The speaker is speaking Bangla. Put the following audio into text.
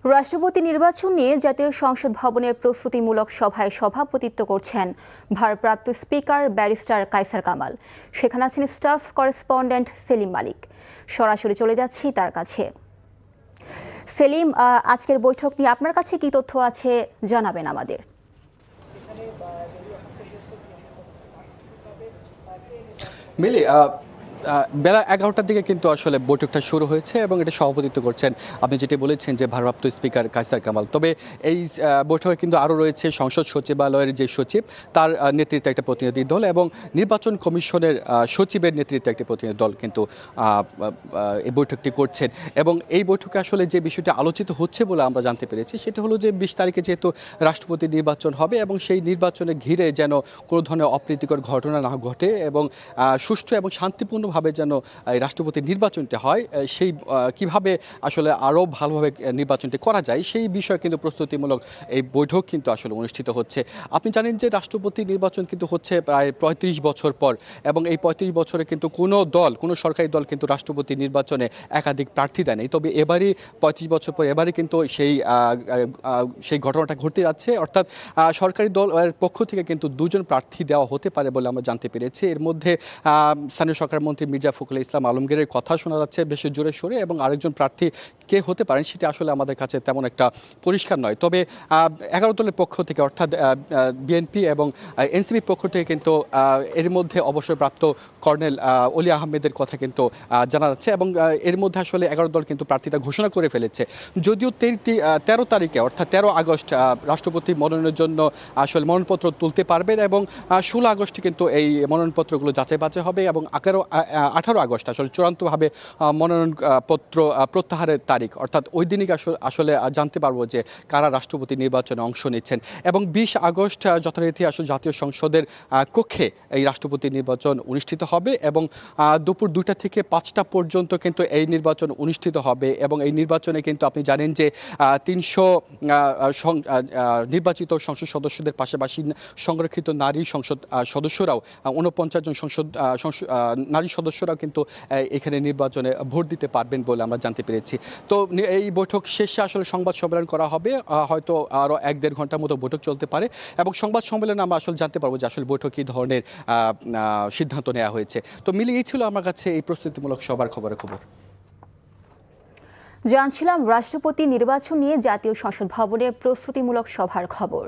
রাষ্ট্রপতি নির্বাচন নিয়ে জাতীয় সংসদ ভবনের প্রস্তুতিমূলক সভায় সভাপতিত্ব করছেন ভারপ্রাপ্ত স্পিকার ব্যারিস্টার কায়সার কামাল। সেখানে আছেন স্টাফ করেসপন্ডেন্ট সেলিম মালিক। সরাসরি চলে যাচ্ছি তার কাছে। সেলিম, আজকের বৈঠক নিয়ে আপনার কাছে কি তথ্য আছে জানাবেন আমাদের। মিলি, বেলা 11টার দিকে কিন্তু আসলে বৈঠকটা শুরু হয়েছে এবং এটা সভাপতিত্ব করছেন আপনি যেটি বলেছেন যে ভারপ্রাপ্ত স্পিকার কায়সার কামাল। তবে এই বৈঠকে কিন্তু আরও রয়েছে সংসদ সচিবালয়ের যে সচিব, তার নেতৃত্বে একটা প্রতিনিধি দল এবং নির্বাচন কমিশনের সচিবের নেতৃত্বে একটি প্রতিনিধি দল কিন্তু এই বৈঠকটি করছেন। এবং এই বৈঠকে আসলে যে বিষয়টি আলোচিত হচ্ছে বলে আমরা জানতে পেরেছি সেটা হলো যে 20 তারিখে যেহেতু রাষ্ট্রপতি নির্বাচন হবে এবং সেই নির্বাচনে ঘিরে যেন কোনো ধরনের অপ্রীতিকর ঘটনা না ঘটে এবং সুষ্ঠু এবং শান্তিপূর্ণ ভাবে যেন এই রাষ্ট্রপতি নির্বাচনটি হয়, সেই কিভাবে আসলে আরও ভালোভাবে নির্বাচনটি করা যায় সেই বিষয়ে কিন্তু প্রস্তুতিমূলক এই বৈঠক কিন্তু আসলে অনুষ্ঠিত হচ্ছে। আপনি জানেন যে রাষ্ট্রপতি নির্বাচন কিন্তু হচ্ছে প্রায় 35 বছর পর এবং এই 35 বছরে কিন্তু কোনো সরকারি দল কিন্তু রাষ্ট্রপতি নির্বাচনে একাধিক প্রার্থী দেয়নি। তবে এবারই 35 বছর পর এবারই কিন্তু সেই ঘটনাটা ঘটতে যাচ্ছে। অর্থাৎ সরকারি দলের পক্ষ থেকে কিন্তু দুজন প্রার্থী দেওয়া হতে পারে বলে আমরা জানতে পেরেছি। এর মধ্যে স্থানীয় সরকার মন্ত্রী মির্জা ফখরুল ইসলাম আলমগীরের কথা শোনা যাচ্ছে বেশ জোরে সোরে এবং আরেকজন প্রার্থী কে হতে পারেন সেটা আসলে আমাদের কাছে তেমন একটা পরিষ্কার নয়। তবে 11 দলের পক্ষ থেকে অর্থাৎ বিএনপি এবং এনসিপির পক্ষ থেকে কিন্তু এর মধ্যে অবসরপ্রাপ্ত কর্নেল অলি আহমেদের কথা কিন্তু জানা যাচ্ছে এবং এর মধ্যে আসলে 11 দল কিন্তু প্রার্থীতা ঘোষণা করে ফেলেছে। যদিও 13 তারিখে অর্থাৎ 13 আগস্ট রাষ্ট্রপতি মনোনয়নের জন্য আসলে মনোনয়নপত্র তুলতে পারবেন এবং 16 আগস্টে কিন্তু এই মনোনয়নপত্রগুলো যাচাই বাছাই হবে এবং 18 আগস্ট আসলে চূড়ান্তভাবে মনোনয়নপত্র প্রত্যাহারের তারিখ, অর্থাৎ ওই দিনই আসলে জানতে পারবো যে কারা রাষ্ট্রপতি নির্বাচনে অংশ নিচ্ছেন। এবং 20 আগস্ট যথারীতি আসলে জাতীয় সংসদের কক্ষে এই রাষ্ট্রপতি নির্বাচন অনুষ্ঠিত হবে এবং দুপুর 2টা থেকে 5টা পর্যন্ত কিন্তু এই নির্বাচন অনুষ্ঠিত হবে এবং এই নির্বাচনে কিন্তু আপনি জানেন যে 300 নির্বাচিত সংসদ সদস্যদের পাশাপাশি সংরক্ষিত নারী সংসদ সদস্যরাও 49 জন নারী সদস্যরাও কিন্তু এখানে নির্বাচনে ভোট দিতে পারবেন বলে আমরা জানতে পেরেছি। তো এই বৈঠক শেষে আসলে সংবাদ সম্মেলন করা হবে, হয়তো আরও 1-1.5 ঘন্টার মতো বৈঠক চলতে পারে এবং সংবাদ সম্মেলনে আমরা আসলে জানতে পারবো যে আসলে বৈঠক কী ধরনের সিদ্ধান্ত নেওয়া হয়েছে। তো মিলিয়েই ছিল আমার কাছে এই প্রস্তুতিমূলক সবার খবর। জানছিলাম রাষ্ট্রপতি নির্বাচন নিয়ে জাতীয় সংসদ ভবনের প্রস্তুতিমূলক সভার খবর।